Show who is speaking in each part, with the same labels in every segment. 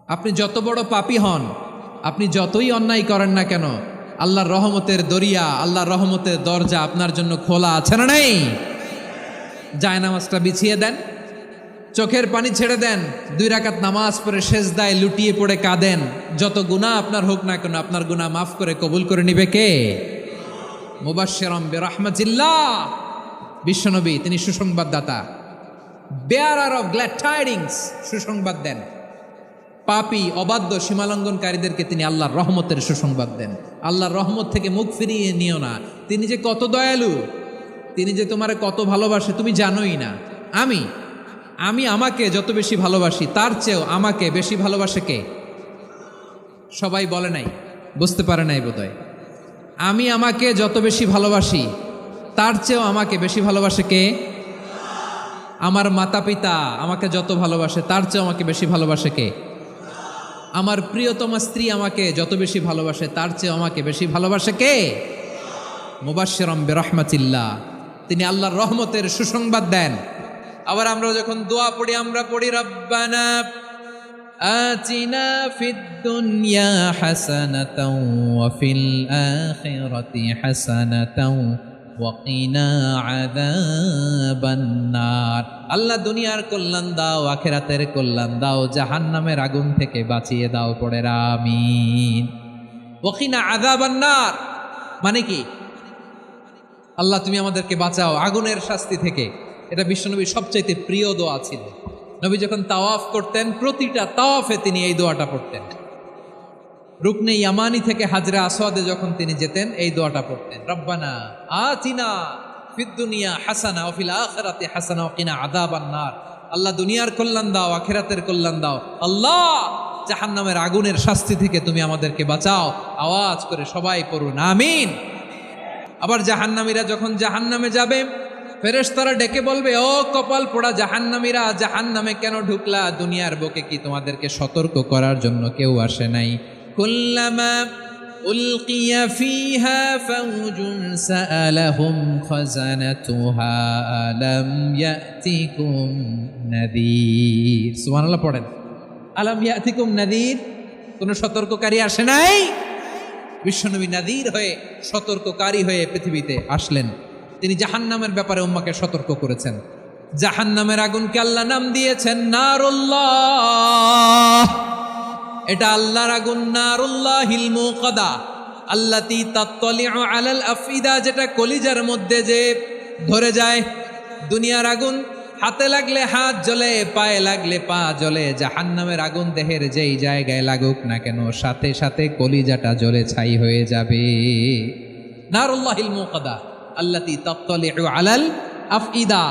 Speaker 1: আপনি যত বড় পাপী হন, আপনি যতই অন্যায় করেন না কেন, আল্লাহর রহমতের দরিয়া, আল্লাহর রহমতের দরজা আপনার জন্য খোলা আছে না নাই? জায়নামাজটা বিছিয়ে দেন, চোখের পানি ছেড়ে দেন, 2 রাকাত নামাজ পড়ে সেজদায় লুটিয়ে পড়ে কাঁদেন। যত গুনাহ আপনার হোক না কেন, আপনার গুনাহ মাফ করে কবুল করে নিবে কে? মুবাশশিরাম বিরহমাতিল্লাহ, বিশ্বনবী তিনি সুসংবাদদাতা, বেয়ারার অফ গ্ল্যাড টাইডিংস, সুসংবাদ দেন। পাপী অবাধ্য সীমালঙ্ঘনকারীদেরকে তিনি আল্লাহর রহমতের সুসংবাদ দেন। আল্লাহর রহমত থেকে মুখ ফিরিয়ে নিও না। তিনি যে কত দয়ালু, তিনি যে তোমারে কত ভালোবাসে তুমি জানোই না। আমি আমাকে যত বেশি ভালোবাসি তার চেয়েও আমাকে বেশি ভালোবাসে কে? সবাই বলে নাই, বুঝতে পারে নাই বোধহয়। আমি আমাকে যত বেশি ভালোবাসি তার চেয়েও আমাকে বেশি ভালোবাসে কে? আমার মাতা পিতা আমাকে যত ভালোবাসে তার চেয়েও আমাকে বেশি ভালোবাসে কে? আমার প্রিয়তমা স্ত্রী আমাকে যত বেশি ভালোবাসে তার চেয়ে আমাকে বেশি ভালোবাসে কে? মুবাশশিরাম বিরহমাতিল্লাহ, তিনি আল্লাহর রহমতের সুসংবাদ দেন। আবার আমরা যখন দোয়া পড়ি, আমরা পড়ি রব্বানা আতিনা ফিদ দুনিয়া হাসানাতাও ওয়া ফিল আখিরাতি হাসানাতাও ওয়া কিনা আযাবান নার। আল্লাহ দুনিয়ার কল্যাণ দাও, আখিরাতের কল্যাণ দাও, জাহান্নামের আগুন থেকে বাঁচিয়ে দাও, পড়ে আমিন। ওয়া কিনা আযাবান নার মানে কি? আল্লাহ তুমি আমাদেরকে বাঁচাও আগুনের শাস্তি থেকে। এটা বিশ্বনবীর সবচাইতে প্রিয় দোয়া ছিল। নবী যখন তাওয়াফ করতেন, প্রতিটা তাওয়াফে তিনি এই দোয়াটা পড়তেন। রুকনে ইয়ামানি থেকে হাজরা আসওয়াদে যখন তিনি যেতেন, এই দোয়াটা পড়তেন, রব্বানা আতিনা ফিদ দুনিয়া হাসানা ওয়া ফিল আখিরাতি হাসানা ওয়া কিনা আযাবান নার। আল্লাহ দুনিয়ার কল্যাণ দাও, আখিরাতের কল্যাণ দাও। আল্লাহ জাহান্নামের আগুনের শাস্তি থেকে তুমি আমাদেরকে বাঁচাও। আওয়াজ করে সবাই পড়ুন আমিন। আবার জাহান্নামীরা যখন জাহান্নামে যাবে, ফেরেশতারা ডেকে বলবে, ও কপাল পোড়া জাহান্নামীরা, জাহান্নামে কেন ঢুকলা? দুনিয়ার বুকে কি তোমাদেরকে সতর্ক করার জন্য কেউ আসে নাই? কুল্লামা উলকিয়া ফিহা ফাউজুন সাআলাহুম খাযানাতুহা আলাম ইয়াতিকুম নাযীর। সুবহানাল্লাহ পড়েন, আলাম ইয়াতিকুম নাযীর, কোন সতর্ককারী আসে নাই? বিশ্বনবী নাযীর হয়ে, সতর্ককারী হয়ে পৃথিবীতে আসলেন। তিনি জাহান্নামের ব্যাপারে উম্মাকে সতর্ক করেছেন। জাহান্নামের আগুনকে আল্লাহ নাম দিয়েছেন নারুল্লাহ। এটা আল্লাহর আগুন, নারুল্লাহিল মুকাদা আল্লাতী তাত্তালিউ আলাল আফইদা, যেটা কলিজার মধ্যে যে ধরে যায়। দুনিয়ার আগুন হাতে লাগলে হাত জ্বলে, পায়ে লাগলে পা জ্বলে। জাহান্নামের আগুন দেহের যেই জায়গায় লাগুক না কেন, সাথে সাথে কলিজাটা জ্বলে ছাই হয়ে যাবে। নারুল্লাহিল মুকাদা আল্লাতী তাত্তালিউ আলাল আফইদা,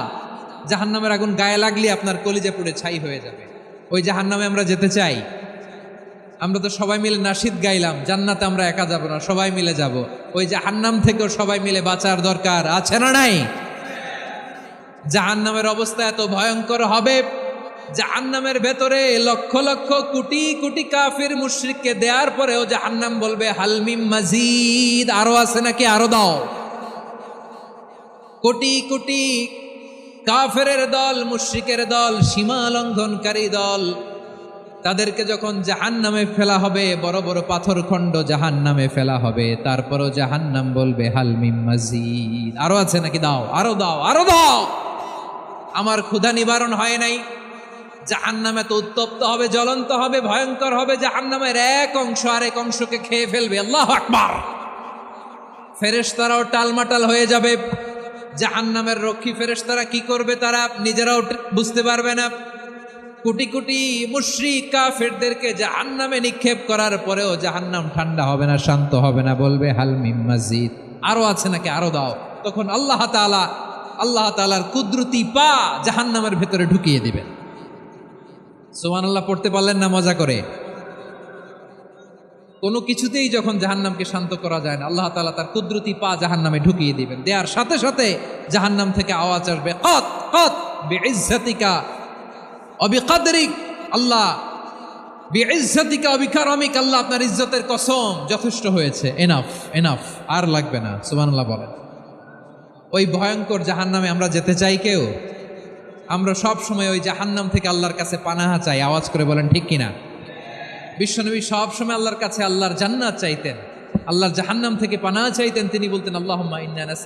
Speaker 1: জাহান্নামের আগুন গায়ে লাগলে আপনার কলিজা পুড়ে ছাই হয়ে যাবে। ওই জাহান্নামে আমরা যেতে চাই? আমরা তো সবাই মিলে নাশিদ গাইলাম, জান্নাতে আমরা একা যাব না, সবাই মিলে যাব। ওই জাহান্নাম থেকেও সবাই মিলে বাঁচার দরকার আছে না নাই? জাহান্নামের অবস্থা এত ভয়ঙ্কর হবে, জাহান্নামের ভেতরে লক্ষ লক্ষ কোটি কোটি কাফির মুশরিককে দেওয়ার পরেও জাহান্নাম বলবে হালমিম মাজিদ, আরো আছে নাকি, আরো দাও। কোটি কোটি কাফেরের দল, মুশরিকের দল, সীমা লঙ্ঘনকারী দল, তাদেরকে যখন জাহান্নামে ফেলা হবে, বড় বড় পাথর খণ্ড জাহান্নামে ফেলা হবে, তারপরও জাহান্নাম বলবে হালমিম মাজিদ, আরো আছে নাকি, দাও, আরো দাও, আরো দাও। আমার ক্ষুধা নিবারণ হয় নাই। জাহান্নামে তো উত্তপ্ত হবে, জ্বলন্ত হবে, ভয়ঙ্কর হবে। জাহান্নামের এক অংশ আরেক অংশকে খেয়ে ফেলবে। আল্লাহু আকবার। ফেরেশতারাও টালমাটাল হয়ে যাবে। জাহান্নামের রক্ষী ফেরেশতারা কি করবে তারা নিজেরাও বুঝতে পারবে না। কোটি কোটি মুশরিক কাফেরদেরকে জাহান্নামে নিক্ষেপ করার পরেও জাহান্নাম ঠান্ডা হবে না, শান্ত হবে না, বলবে হালমিম মাজিদ, আরো আছে নাকি, আরো দাও। তখন আল্লাহ তাআলার কুদরতি পা জাহান্নামের ভেতরে ঢুকিয়ে দিবেন। সুবহানাল্লাহ পড়তে পারলেন না মজা করে? কোনো কিছুতেই যখন জাহান্নামকে শান্ত করা যায় না, আল্লাহ তাআলা তার কুদরতি পা জাহান্নামে ঢুকিয়ে দিবেন। দেওয়ার সাথে সাথে জাহান্নাম থেকে আওয়াজ আসবে, কত কত বিইজ্জাতিকা ওয়া বিকদরিক, আল্লাহ বিইজ্জাতিকা ওয়া বিকারামিক, আল্লাহ আপনার ইজ্জতের কসম, যথেষ্ট হয়েছে, এনাফ এনাফ, আর লাগবে না। সুবহানাল্লাহ বলেন। ওই ভয়ঙ্কর জাহান্নামে আমরা যেতে চাই কেউ? আমরা সব সময় ওই জাহান্নাম থেকে আল্লাহর কাছে পানাহা চাই। আওয়াজ করে বলেন ঠিক কিনা? বিশ্বনবী সবসময় আল্লাহর কাছে আল্লাহর জান্নাত চাইতেন, আল্লাহর জাহান্নাম থেকে পানাহ চাইতেন। তিনি বলতেন আল্লাহুম্মা ইন্না